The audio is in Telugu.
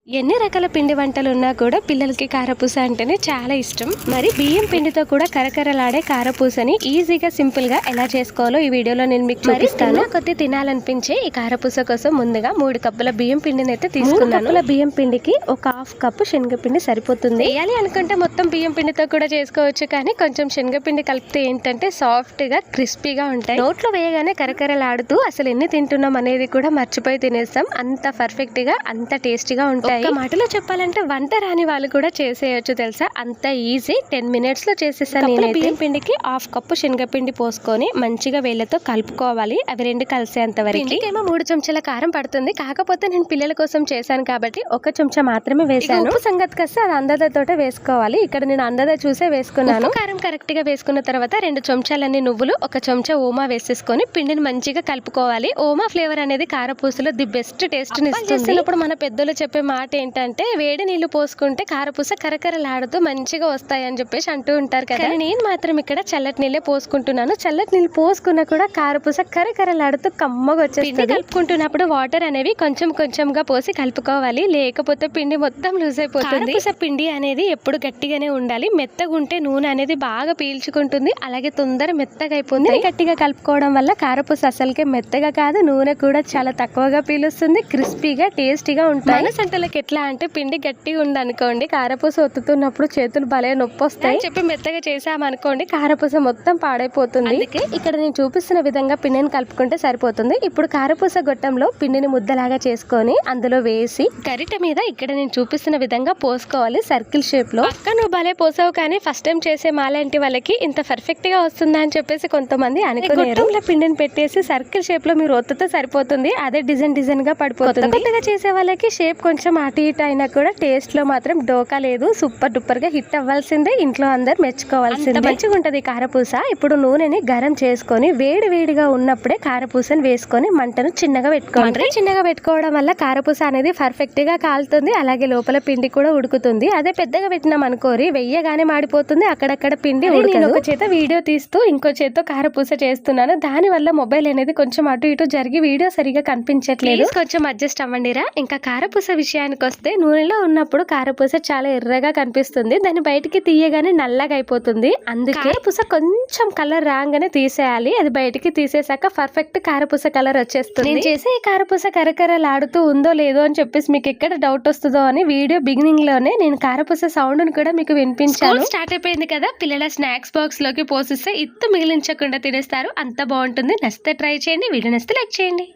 ఎన్ని రకాల పిండి వంటలు ఉన్నా కూడా పిల్లలకి కారపూస అంటేనే చాలా ఇష్టం. మరి బియ్యం పిండితో కూడా కరకరలాడే కారపూసని ఈజీగా సింపుల్ గా ఎలా చేసుకోవాలో ఈ వీడియోలో నేను మీకు చూపిస్తాను. కొద్ది తినాలనిపించే ఈ కారపూస కోసం ముందుగా 3 కప్పుల బియ్యం పిండిని అయితే తీసుకున్నాను. బియ్యం పిండికి ఒక 1/2 కప్పు శనగపిండి సరిపోతుంది. వేయాలి అనుకుంటే మొత్తం బియ్యం పిండితో కూడా చేసుకోవచ్చు, కానీ కొంచెం శనగపిండి కలిపితే ఏంటంటే సాఫ్ట్ గా క్రిస్పీగా ఉంటాయి. నోట్లో వేయగానే కరకరలాడుతూ అసలు ఎన్ని తింటున్నాం అనేది కూడా మర్చిపోయి తినేస్తాం. అంత పర్ఫెక్ట్ గా అంత టేస్టీగా ఉంటాయి. ఒక మాటలో చెప్పాలంటే వంట రాని వాళ్ళు కూడా చేసేయచ్చు తెలుసా, అంత ఈజీ. 10 minutes లో చేసేసాను. బియ్యం పిండికి 1/2 కప్పు శనగపిండి పోసుకొని మంచిగా వేళ్ళతో కలుపుకోవాలి. అవి రెండు కలిసేంత వరకు. ఏమో 3 చెంచాల కారం పడుతుంది, కాకపోతే నేను పిల్లల కోసం చేశాను కాబట్టి 1 చెంచా మాత్రమే వేసాను. ఉప్పు సంగతికి వస్తే అది అందదతోటే వేసుకోవాలి. ఇక్కడ నేను అందద చూసే వేసుకున్నాను. కారం కరెక్ట్ గా వేసుకున్న తర్వాత 2 చెంచాలన్నీ నువ్వులు, 1 చెంచా ఓమా వేసేసుకొని పిండిని మంచిగా కలుపుకోవాలి. ఓమా ఫ్లేవర్ అనేది కారపూసలో ది బెస్ట్ టేస్ట్ ని ఇస్తుంది. ఇప్పుడు మన పెద్దలు చెప్పే మాట ఏంటంటే వేడి నీళ్లు పోసుకుంటే కారపూస కరకరలాడుతూ మంచిగా వస్తాయని చెప్పేసి అంటూ ఉంటారు కదా. నేను మాత్రం ఇక్కడ చల్లటి నీళ్ళే పోసుకుంటున్నాను. చల్లటి నీళ్ళు పోసుకున్నా కూడా కారపూస కరకరలాడుతూ కమ్మగా వచ్చేస్తుంది. కలుపుకుంటున్నప్పుడు వాటర్ అనేవి కొంచెం కొంచెంగా పోసి కలుపుకోవాలి, లేకపోతే పిండి మొత్తం లూజ్ అయిపోతుంది. కారపూస పిండి అనేది ఎప్పుడు గట్టిగానే ఉండాలి. మెత్తగా ఉంటే నూనె అనేది బాగా పీల్చుకుంటుంది, అలాగే తొందర మెత్తగా అయిపోతుంది. గట్టిగా కలుపుకోవడం వల్ల కారపూస అసలుకే మెత్తగా కాదు, నూనె కూడా చాలా తక్కువగా పీలుస్తుంది, క్రిస్పీగా టేస్టీగా ఉంటాయి. సంటలకి ఎట్లా అంటే పిండి గట్టిగా ఉంది అనుకోండి, కారపూస ఒత్తుతున్నప్పుడు చేతులు భలే నొప్పి వస్తాయి చెప్పి మెత్తగా చేసామనుకోండి కారపూస మొత్తం పాడైపోతుంది. అందుకే ఇక్కడ నేను చూపిస్తున్న విధంగా పిండిని కలుపుకుంటే సరిపోతుంది. ఇప్పుడు కారపూస గొట్టంలో పిండిని ముద్దలాగా చేసుకొని అందులో వేసి గరిట మీద ఇక్కడ నేను చూపిస్తున్న విధంగా పోసుకోవాలి సర్కిల్ షేప్ లో. అక్క నువ్వు భలే పోసావు, కానీ ఫస్ట్ టైం చేసే మాలాంటి వాళ్ళకి ఇంత పర్ఫెక్ట్ గా వస్తుందా అని చెప్పేసి కొంతమంది అనుకున్నారు. పిండిని పెట్టేసి సర్కిల్ షేప్ లో మీరు ఒత్తుతో సరిపోతుంది, అదే డిజైన్ గా పడిపోతుంది. కొత్తగా చేసే వాళ్ళకి షేప్ కొంచెం అటు ఇటు అయినా కూడా టేస్ట్ లో మాత్రం డోకా లేదు. సూపర్ డూపర్ గా హిట్ అవ్వాల్సిందే, ఇంట్లో అందరు మెచ్చుకోవాల్సిందే. మంచిగా ఉంటది కారపూస. ఇప్పుడు నూనెని గరం చేసుకొని వేడిగా ఉన్నప్పుడే కారపూసని వేసుకొని మంటను చిన్నగా పెట్టుకోవాలి. చిన్నగా పెట్టుకోవడం వల్ల కారపూస అనేది పర్ఫెక్ట్ గా కాలుతుంది, అలాగే లోపల పిండి కూడా ఉడుకుతుంది. అదే పెద్దగా పెట్టినాం అనుకోరి వెయ్యగానే మాడిపోతుంది, అక్కడక్కడ పిండి ఉడకదు. ఒక చేత వీడియో తీస్తూ ఇంకో చేత్తో కారపూస చేస్తున్నాను, దాని వల్ల మొబైల్ అనేది కొంచెం అటు ఇటు జరిగి వీడియో సరిగా కనిపించట్లేదు, కొంచెం అడ్జస్ట్ అవ్వండిరా. ఇంకా కారపూస విషయానికి వస్తే నూనెలో ఉన్నప్పుడు కారపూస చాలా ఎర్రగా కనిపిస్తుంది, దాన్ని బయటికి తీయగానే నల్లగా అయిపోతుంది. అందుకే కారపూస కొంచెం కలర్ రాగానే తీసేయాలి. అది బయటికి తీసేసాక పర్ఫెక్ట్ కారపూస కలర్ వచ్చేస్తుంది. నేను చేసే ఈ కారపూస కరకరలాడుతూ ఉందో లేదో అని చెప్పేసి మీకు ఎక్కడ డౌట్ వస్తుందో అని వీడియో బిగినింగ్ లోనే నేను కారపూస సౌండ్ ను కూడా మీకు వినిపించాను. స్టార్ట్ అయిపోయింది కదా, పిల్లల స్నాక్స్ బాక్స్ లోకి పోసిస్తే ఇత్తు మిగిలించకుండా తినేస్తారు, అంత బాగుంటుంది. నచ్చితే ట్రై చేయండి, వీడియో నచ్చితే లైక్ చేయండి.